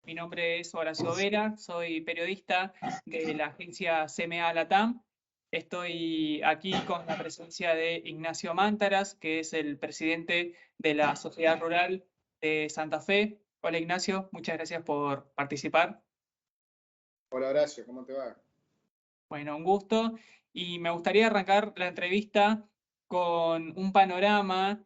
Mi nombre es Horacio Vera, soy periodista de la agencia CMA Latam. Estoy aquí con la presencia de Ignacio Mántaras, que es el presidente de la Sociedad Rural de Santa Fe. Hola Ignacio, muchas gracias por participar. Hola Horacio, ¿cómo te va? Bueno, un gusto. Y me gustaría arrancar la entrevista con un panorama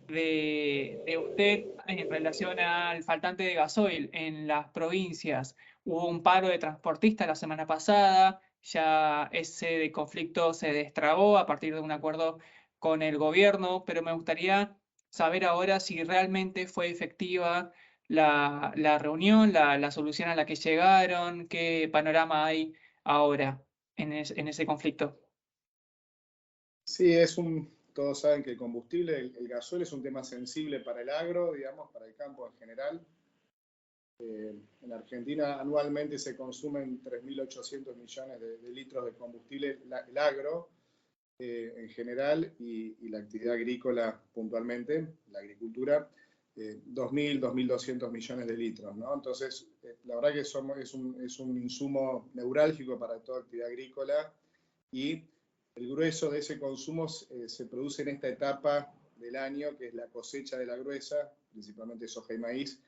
de usted en relación al faltante de gasoil en las provincias. Hubo un paro de transportistas la semana pasada, ya ese conflicto se destrabó a partir de un acuerdo con el gobierno, pero me gustaría saber ahora si realmente fue efectiva la reunión, la solución a la que llegaron, qué panorama hay ahora en ese conflicto. Sí, todos saben que el combustible, el gasoil es un tema sensible para el agro, digamos, para el campo en general. En Argentina anualmente se consumen 3.800 millones de litros de combustible, el agro en general y la actividad agrícola puntualmente, la agricultura, 2.200 millones de litros, ¿no? Entonces, la verdad que es un insumo neurálgico para toda actividad agrícola y el grueso de ese consumo se produce en esta etapa del año, que es la cosecha de la gruesa, principalmente soja y maíz,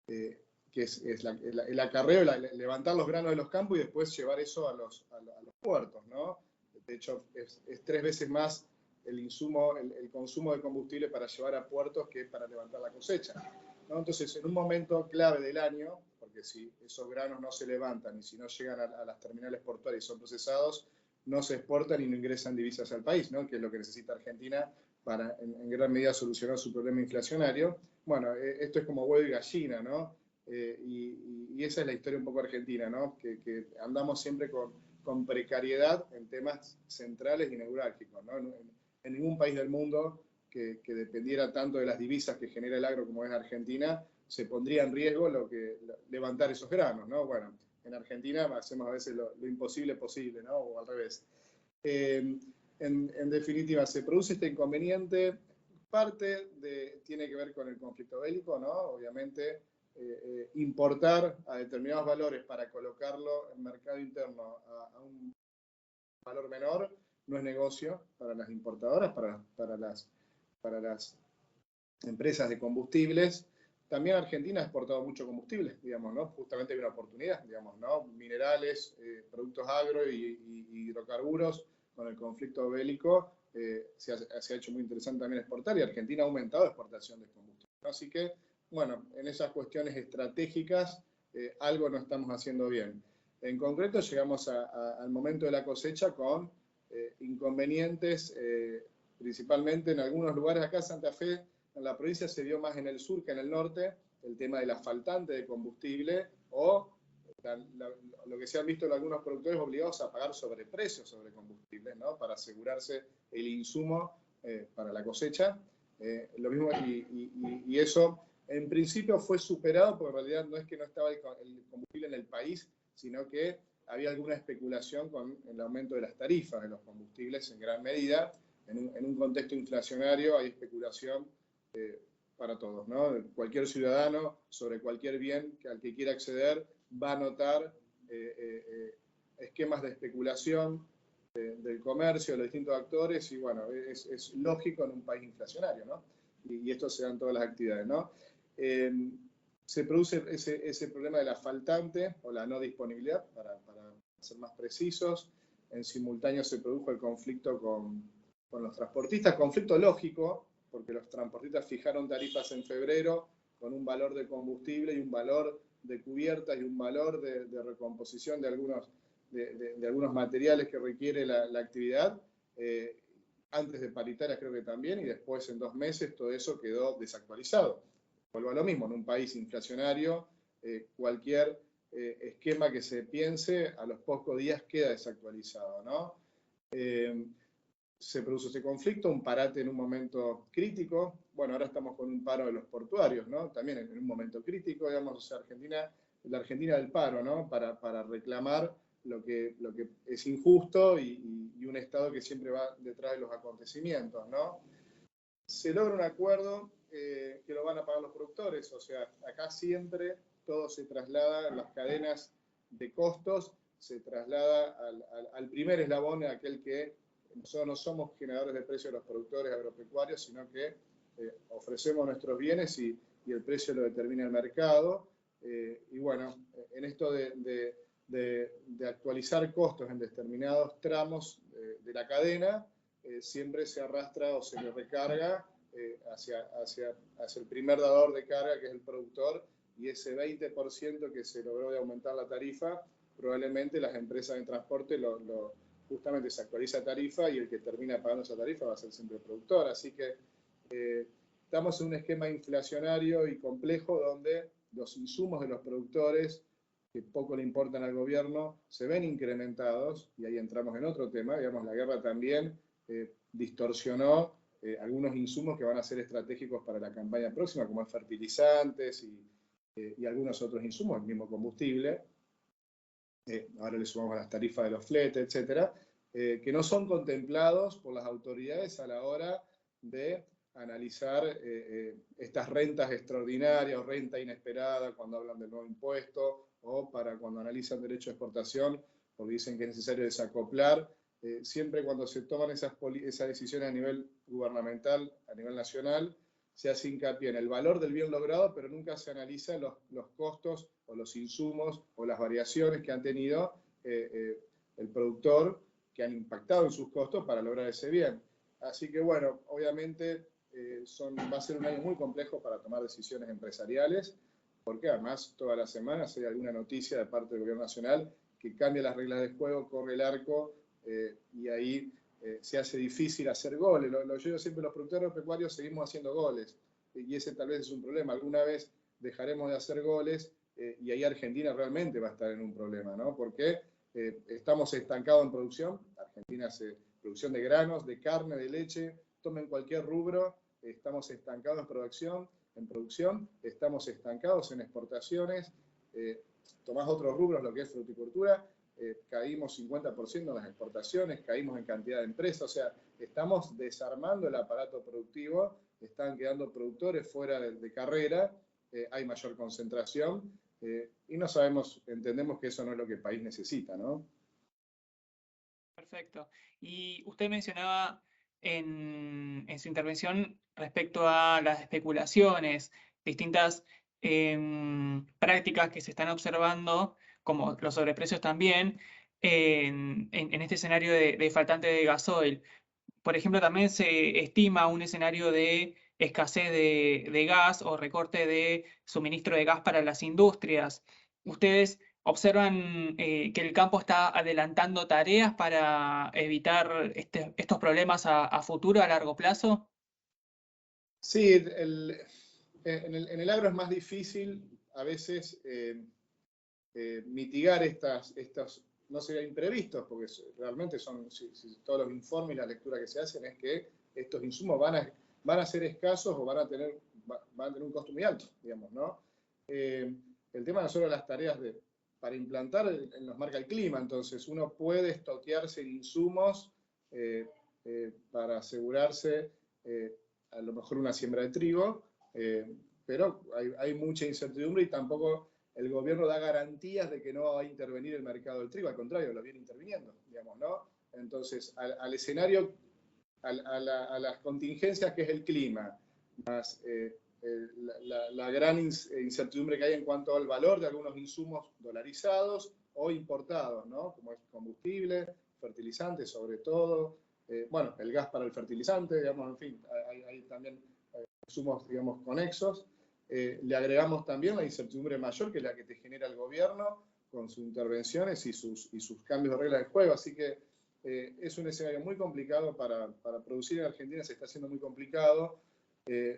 que es el acarreo, levantar los granos de los campos y después llevar eso a los puertos, ¿no? De hecho, es 3 veces más el consumo de combustible para llevar a puertos que para levantar la cosecha, ¿no? Entonces, en un momento clave del año, porque si esos granos no se levantan y si no llegan a las terminales portuarias y son procesados, no se exportan y no ingresan divisas al país, ¿no? Que es lo que necesita Argentina para, en gran medida, solucionar su problema inflacionario. Bueno, esto es como huevo y gallina, ¿no? Y esa es la historia un poco argentina, ¿no? Que andamos siempre con precariedad en temas centrales y neurálgicos, ¿no? En ningún país del mundo que dependiera tanto de las divisas que genera el agro como es Argentina, se pondría en riesgo levantar esos granos, ¿no? Bueno, en Argentina hacemos a veces lo imposible posible, ¿no? O al revés. En definitiva, se produce este inconveniente, tiene que ver con el conflicto bélico, ¿no? Obviamente, importar a determinados valores para colocarlo en mercado interno a un valor menor no es negocio para las importadoras, para las empresas de combustibles. También Argentina ha exportado mucho combustible, digamos, ¿no? Justamente hay una oportunidad, digamos, ¿no? Minerales, productos agro y hidrocarburos con el conflicto bélico se ha hecho muy interesante también exportar y Argentina ha aumentado la exportación de combustible, ¿no? Así que, bueno, en esas cuestiones estratégicas algo no estamos haciendo bien. En concreto llegamos al momento de la cosecha con inconvenientes, principalmente en algunos lugares acá en Santa Fe. En la provincia se vio más en el sur que en el norte, el tema de la faltante de combustible o lo que se han visto en algunos productores obligados a pagar sobreprecios sobre combustible, ¿no? Para asegurarse el insumo para la cosecha. Lo mismo, y eso en principio fue superado, porque en realidad no es que no estaba el combustible en el país, sino que había alguna especulación con el aumento de las tarifas de los combustibles en gran medida. En un contexto inflacionario hay especulación para todos, ¿no? Cualquier ciudadano sobre cualquier bien al que quiera acceder va a notar esquemas de especulación del comercio, de los distintos actores, y bueno, es lógico en un país inflacionario, ¿no? Y esto se da en todas las actividades, ¿no? Se produce ese problema de la faltante o la no disponibilidad, para ser más precisos. En simultáneo se produjo el conflicto con los transportistas, conflicto lógico, porque los transportistas fijaron tarifas en febrero con un valor de combustible y un valor de cubiertas y un valor de recomposición de algunos materiales que requiere la actividad. Antes de paritarias creo que también, y después en 2 meses todo eso quedó desactualizado. Vuelvo a lo mismo, en un país inflacionario, cualquier esquema que se piense a los pocos días queda desactualizado, ¿no? Se produce ese conflicto, un parate en un momento crítico. Bueno, ahora estamos con un paro de los portuarios, ¿no? También en un momento crítico, digamos, o sea, la Argentina del paro, ¿no? Para reclamar lo que es injusto y un Estado que siempre va detrás de los acontecimientos, ¿no? Se logra un acuerdo que lo van a pagar los productores, o sea, acá siempre todo se traslada en las cadenas de costos, se traslada al primer eslabón, aquel que nosotros no somos generadores de precios de los productores agropecuarios, sino que ofrecemos nuestros bienes y el precio lo determina el mercado. Y bueno, en esto de actualizar costos en determinados tramos de la cadena, siempre se arrastra o se le recarga hacia el primer dador de carga, que es el productor, y ese 20% que se logró de aumentar la tarifa, probablemente las empresas de transporte justamente se actualiza tarifa y el que termina pagando esa tarifa va a ser siempre el productor. Así que estamos en un esquema inflacionario y complejo donde los insumos de los productores, que poco le importan al gobierno, se ven incrementados, y ahí entramos en otro tema. Digamos, la guerra también distorsionó algunos insumos que van a ser estratégicos para la campaña próxima, como fertilizantes y algunos otros insumos, el mismo combustible. Ahora le sumamos las tarifas de los fletes, etcétera, que no son contemplados por las autoridades a la hora de analizar estas rentas extraordinarias o renta inesperada cuando hablan del nuevo impuesto, o para cuando analizan derecho de exportación, porque dicen que es necesario desacoplar. Siempre cuando se toman esas decisiones a nivel gubernamental, a nivel nacional, se hace hincapié en el valor del bien logrado, pero nunca se analizan los costos o los insumos o las variaciones que han tenido el productor, que han impactado en sus costos para lograr ese bien. Así que bueno, obviamente va a ser un año muy complejo para tomar decisiones empresariales, porque además todas las semanas hay alguna noticia de parte del gobierno nacional que cambia las reglas de juego, corre el arco, y ahí se hace difícil hacer goles. Yo digo siempre, los productores pecuarios seguimos haciendo goles, y ese tal vez es un problema. Alguna vez dejaremos de hacer goles, y ahí Argentina realmente va a estar en un problema, ¿no? Porque estamos estancados en producción. Argentina hace producción de granos, de carne, de leche, tomen cualquier rubro, estamos estancados en producción, estamos estancados en exportaciones. Tomás otros rubros, lo que es fruticultura, caímos 50% en las exportaciones, caímos en cantidad de empresas, o sea, estamos desarmando el aparato productivo, están quedando productores fuera de carrera, hay mayor concentración, y no sabemos, entendemos que eso no es lo que el país necesita, ¿no? Perfecto. Y usted mencionaba en su intervención respecto a las especulaciones, distintas prácticas que se están observando, como los sobreprecios también, en este escenario de faltante de gasoil. Por ejemplo, también se estima un escenario de escasez de gas o recorte de suministro de gas para las industrias. ¿Ustedes observan que el campo está adelantando tareas para evitar estos problemas a futuro, a largo plazo? Sí, en el agro es más difícil a veces mitigar estos, no sería imprevistos, porque realmente son, si todos los informes y la lectura que se hacen es que estos insumos van a ser escasos o van a tener un costo muy alto, digamos, ¿no? El tema no solo las tareas para implantar nos marca el clima, entonces uno puede estoquearse en insumos para asegurarse a lo mejor una siembra de trigo, pero hay mucha incertidumbre y tampoco el gobierno da garantías de que no va a intervenir el mercado del trigo, al contrario, lo viene interviniendo, digamos, ¿no? Entonces, al escenario, a las contingencias que es el clima, más la gran incertidumbre que hay en cuanto al valor de algunos insumos dolarizados o importados, ¿no? Como es combustible, fertilizante sobre todo, bueno, el gas para el fertilizante, digamos, en fin, hay también insumos, digamos, conexos. Le agregamos también la incertidumbre mayor, que es la que te genera el gobierno con sus intervenciones y sus cambios de reglas de juego. Así que es un escenario muy complicado para producir en Argentina, se está haciendo muy complicado.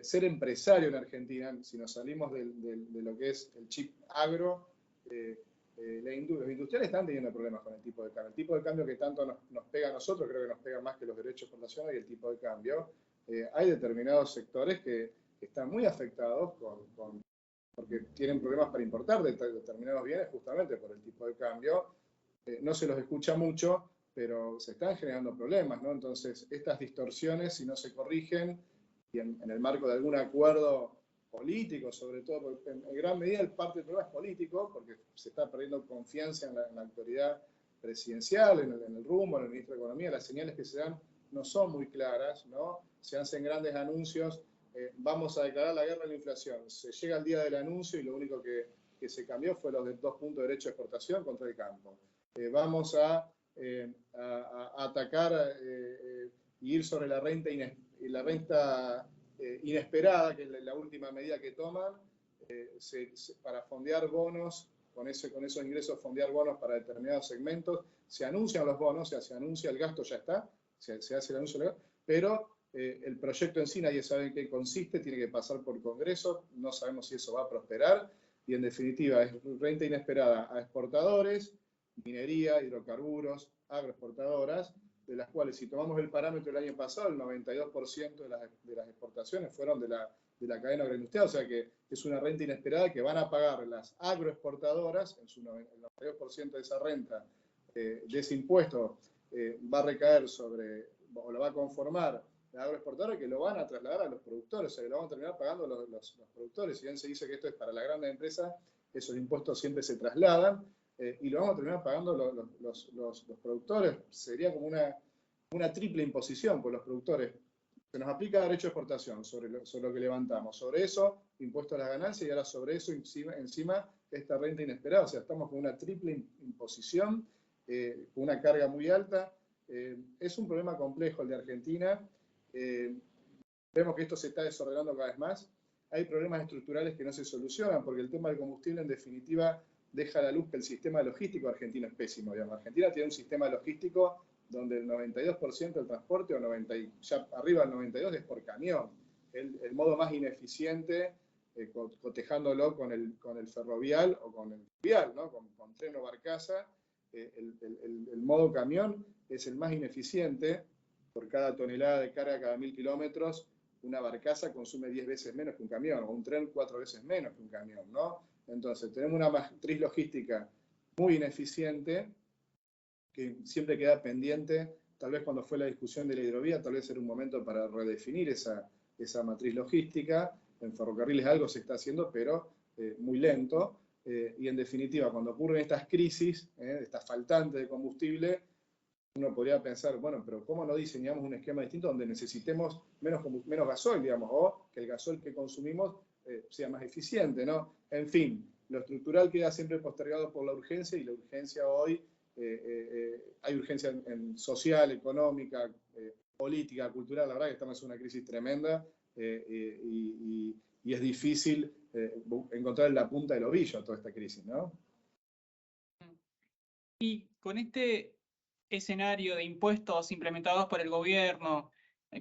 Ser empresario en Argentina, si nos salimos de lo que es el chip agro, los industriales están teniendo problemas con el tipo de cambio. El tipo de cambio que tanto nos pega a nosotros, creo que nos pega más que los derechos de exportación y el tipo de cambio. Hay determinados sectores que están muy afectados porque tienen problemas para importar determinados bienes justamente por el tipo de cambio. No se los escucha mucho, pero se están generando problemas, ¿no? Entonces, estas distorsiones, si no se corrigen, y en el marco de algún acuerdo político, sobre todo, porque en gran medida el parte del problema es político, porque se está perdiendo confianza en la autoridad presidencial, en el rumbo, en el ministro de Economía. Las señales que se dan no son muy claras, ¿no? Se hacen grandes anuncios, vamos a declarar la guerra a la inflación. Se llega el día del anuncio y lo único que se cambió fue los 2 puntos de derecho de exportación contra el campo. Vamos a atacar y ir sobre la renta inesperada, que es la última medida que toman, para fondear bonos, con esos ingresos fondear bonos para determinados segmentos. Se anuncian los bonos, o sea, se anuncia el gasto, ya está, se hace el anuncio, pero el proyecto en sí nadie sabe en qué consiste, tiene que pasar por Congreso, no sabemos si eso va a prosperar, y en definitiva es renta inesperada a exportadores, minería, hidrocarburos, agroexportadoras, de las cuales, si tomamos el parámetro del año pasado, el 92% de las exportaciones fueron de la cadena agroindustrial, o sea que es una renta inesperada que van a pagar las agroexportadoras, el 92% de esa renta, de ese impuesto, va a recaer sobre, o lo va a conformar la agroexportadora, que lo van a trasladar a los productores, o sea que lo van a terminar pagando los productores. Si bien se dice que esto es para la grandes empresas, esos impuestos siempre se trasladan, y lo vamos a terminar pagando los productores. Sería como una triple imposición por los productores. Se nos aplica derecho de exportación sobre lo que levantamos. Sobre eso, impuesto a las ganancias, y ahora sobre eso encima esta renta inesperada. O sea, estamos con una triple imposición, con una carga muy alta. Es un problema complejo el de Argentina. Vemos que esto se está desordenando cada vez más. Hay problemas estructurales que no se solucionan, porque el tema del combustible, en definitiva, deja a la luz que el sistema logístico argentino es pésimo. Digamos. Argentina tiene un sistema logístico donde el 92% del transporte, o ya arriba del 92%, es por camión. El modo más ineficiente, cotejándolo con el ferrovial o con el vial, ¿no? con tren o barcaza, el modo camión es el más ineficiente. Por cada tonelada de carga cada 1000 kilómetros, una barcaza consume 10 veces menos que un camión, o un tren 4 veces menos que un camión, ¿no? Entonces, tenemos una matriz logística muy ineficiente, que siempre queda pendiente. Tal vez cuando fue la discusión de la hidrovía, tal vez era un momento para redefinir esa matriz logística. En ferrocarriles algo se está haciendo, pero muy lento. Y en definitiva, cuando ocurren estas crisis, esta faltante de combustible, uno podría pensar, bueno, pero ¿cómo no diseñamos un esquema distinto donde necesitemos menos gasoil, digamos, o que el gasoil que consumimos sea más eficiente, ¿no? En fin, lo estructural queda siempre postergado por la urgencia, y la urgencia hoy, hay urgencia social, económica, política, cultural. La verdad que estamos en una crisis tremenda, y es difícil encontrar la punta del ovillo a toda esta crisis, ¿no? Y con este escenario de impuestos implementados por el gobierno,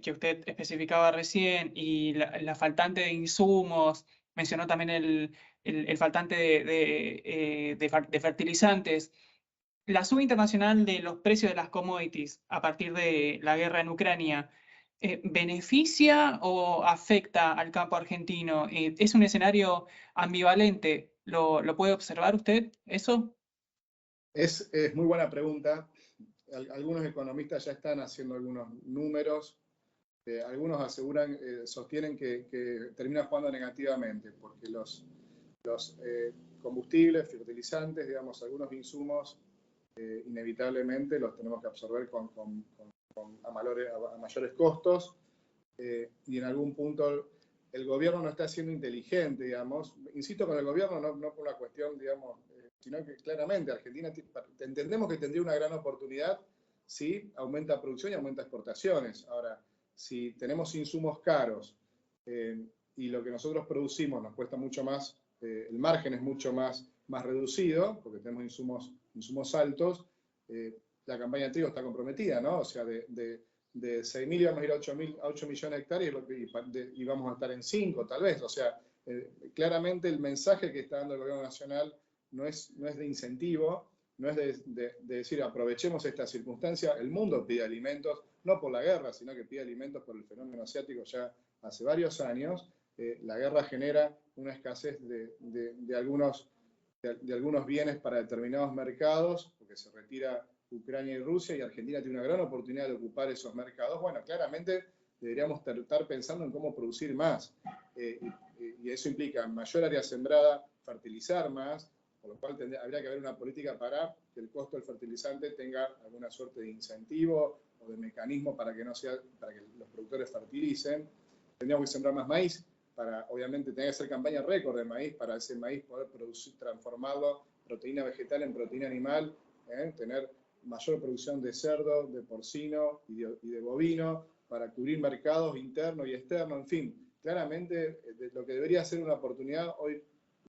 que usted especificaba recién, y la faltante de insumos, mencionó también el faltante de fertilizantes, la suba internacional de los precios de las commodities a partir de la guerra en Ucrania, ¿beneficia o afecta al campo argentino? ¿Es un escenario ambivalente? ¿Lo puede observar usted eso? Es muy buena pregunta. Algunos economistas ya están haciendo algunos números. Algunos aseguran, sostienen que termina jugando negativamente, porque los combustibles, fertilizantes, digamos, algunos insumos, inevitablemente los tenemos que absorber a mayores costos, y en algún punto el gobierno no está siendo inteligente, digamos. Insisto con el gobierno, no por una cuestión, digamos, sino que claramente Argentina entendemos que tendría una gran oportunidad si aumenta producción y aumenta exportaciones. Ahora, si tenemos insumos caros, y lo que nosotros producimos nos cuesta mucho más, el margen es mucho más reducido, porque tenemos insumos altos, la campaña de trigo está comprometida, ¿no? O sea, de 6.000 íbamos a ir a 8 millones de hectáreas, y vamos a estar en 5 tal vez. O sea, claramente el mensaje que está dando el gobierno nacional no es de incentivo, no es de decir aprovechemos esta circunstancia. El mundo pide alimentos, no por la guerra, sino que pide alimentos por el fenómeno asiático ya hace varios años. La guerra genera una escasez de algunos bienes para determinados mercados, porque se retira Ucrania y Rusia, y Argentina tiene una gran oportunidad de ocupar esos mercados. Bueno, claramente deberíamos estar pensando en cómo producir más. Y eso implica mayor área sembrada, fertilizar más, por lo cual habría que haber una política para que el costo del fertilizante tenga alguna suerte de incentivo o de mecanismo para que los productores fertilicen. Tendríamos que sembrar más maíz, obviamente tener que hacer campaña récord de maíz, para ese maíz poder transformarlo, proteína vegetal en proteína animal, tener mayor producción de cerdo, de porcino y de bovino, para cubrir mercados internos y externos, en fin. Claramente, lo que debería ser una oportunidad, hoy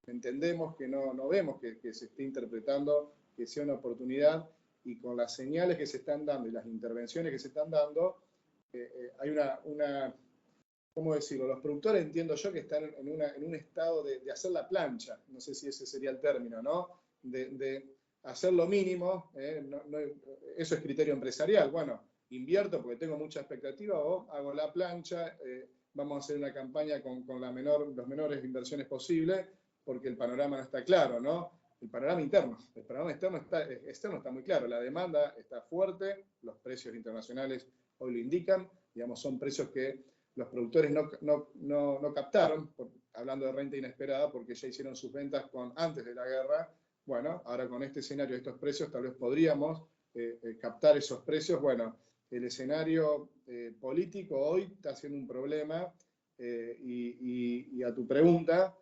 entendemos que no vemos que se esté interpretando que sea una oportunidad, y con las señales que se están dando y las intervenciones que se están dando, hay ¿cómo decirlo? Los productores, entiendo yo, que están en un estado de hacer la plancha, no sé si ese sería el término, ¿no? De hacer lo mínimo, eso es criterio empresarial. Bueno, invierto porque tengo mucha expectativa, o hago la plancha, vamos a hacer una campaña con los menores inversiones posibles, porque el panorama no está claro, ¿no? El panorama interno. El panorama externo está muy claro. La demanda está fuerte, los precios internacionales hoy lo indican, digamos, son precios que los productores no captaron, hablando de renta inesperada, porque ya hicieron sus ventas antes de la guerra. Bueno, ahora con este escenario de estos precios, tal vez podríamos captar esos precios. Bueno, el escenario político hoy está siendo un problema, y a tu pregunta,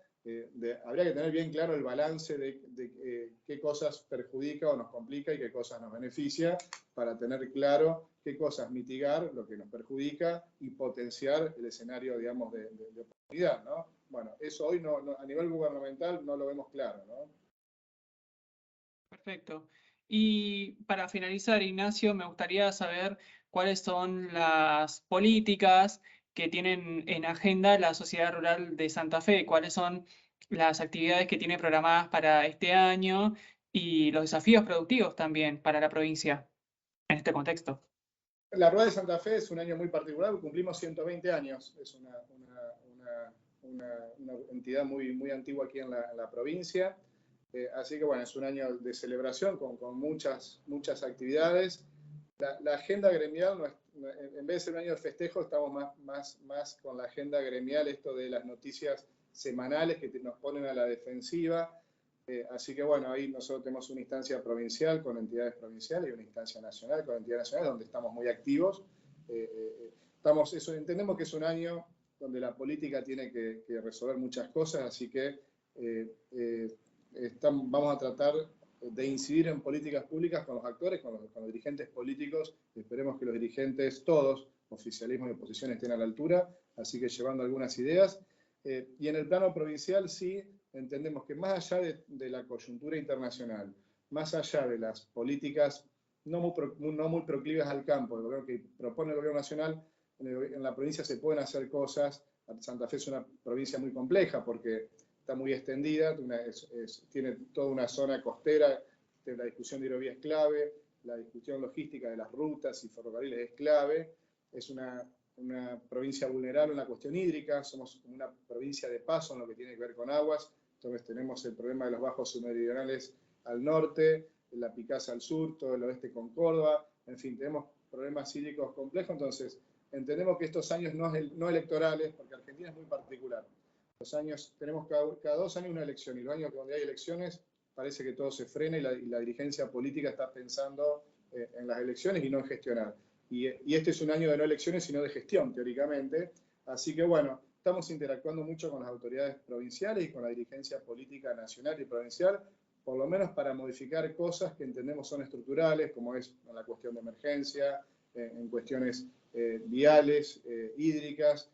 habría que tener bien claro el balance de qué cosas perjudica o nos complica y qué cosas nos beneficia, para tener claro qué cosas mitigar, lo que nos perjudica, y potenciar el escenario, digamos, de oportunidad, ¿no? Bueno, eso hoy a nivel gubernamental no lo vemos claro, ¿no? Perfecto. Y para finalizar, Ignacio, me gustaría saber cuáles son las políticas que tienen en agenda la Sociedad Rural de Santa Fe, cuáles son las actividades que tiene programadas para este año y los desafíos productivos también para la provincia en este contexto. La Rural de Santa Fe es un año muy particular, cumplimos 120 años, es una entidad muy antigua aquí en la provincia. Así que bueno, es un año de celebración con muchas actividades. La agenda gremial, en vez de ser un año de festejo, estamos más con la agenda gremial, esto de las noticias semanales que nos ponen a la defensiva. Así que bueno, ahí nosotros tenemos una instancia provincial con entidades provinciales y una instancia nacional con entidades nacionales, donde estamos muy activos. Entendemos que es un año donde la política tiene que resolver muchas cosas, así que vamos a tratar de incidir en políticas públicas con los actores, con los dirigentes políticos. Esperemos que los dirigentes, todos, oficialismo y oposición, estén a la altura, así que llevando algunas ideas. Y en el plano provincial sí entendemos que más allá de la coyuntura internacional, más allá de las políticas no muy proclives al campo, de lo que propone el gobierno nacional, en la provincia se pueden hacer cosas. Santa Fe es una provincia muy compleja porque está muy extendida, tiene toda una zona costera, la discusión de hidrovía es clave, la discusión logística de las rutas y ferrocarriles es clave, es una provincia vulnerable en la cuestión hídrica, somos como una provincia de paso en lo que tiene que ver con aguas. Entonces tenemos el problema de los bajos submeridionales al norte, la Picasa al sur, todo el oeste con Córdoba, en fin, tenemos problemas hídricos complejos. Entonces entendemos que estos años no electorales, porque Argentina es muy particular, tenemos cada 2 años una elección, y los años donde hay elecciones parece que todo se frena, y la dirigencia política está pensando en las elecciones y no en gestionar. Y este es un año de no elecciones, sino de gestión, teóricamente. Así que bueno, estamos interactuando mucho con las autoridades provinciales y con la dirigencia política nacional y provincial, por lo menos para modificar cosas que entendemos son estructurales, como es en la cuestión de emergencia, en cuestiones viales, hídricas.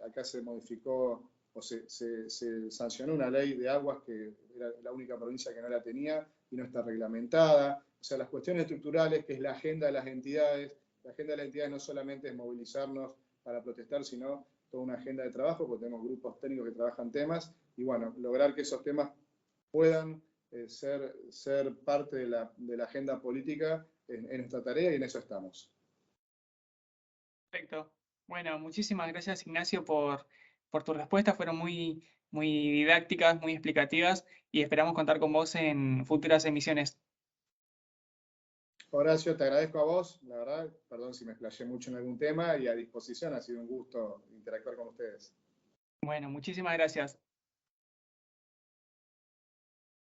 Acá se modificó o se sancionó una ley de aguas que era la única provincia que no la tenía y no está reglamentada. O sea, las cuestiones estructurales, que es la agenda de las entidades. La agenda de las entidades no solamente es movilizarnos para protestar, sino toda una agenda de trabajo, porque tenemos grupos técnicos que trabajan temas, y bueno, lograr que esos temas puedan ser parte de la agenda política en nuestra tarea, y en eso estamos. Perfecto. Bueno, muchísimas gracias, Ignacio, por tus respuestas. Fueron muy didácticas, muy explicativas, y esperamos contar con vos en futuras emisiones. Horacio, te agradezco a vos, la verdad, perdón si me explayé mucho en algún tema y a disposición, ha sido un gusto interactuar con ustedes. Bueno, muchísimas gracias.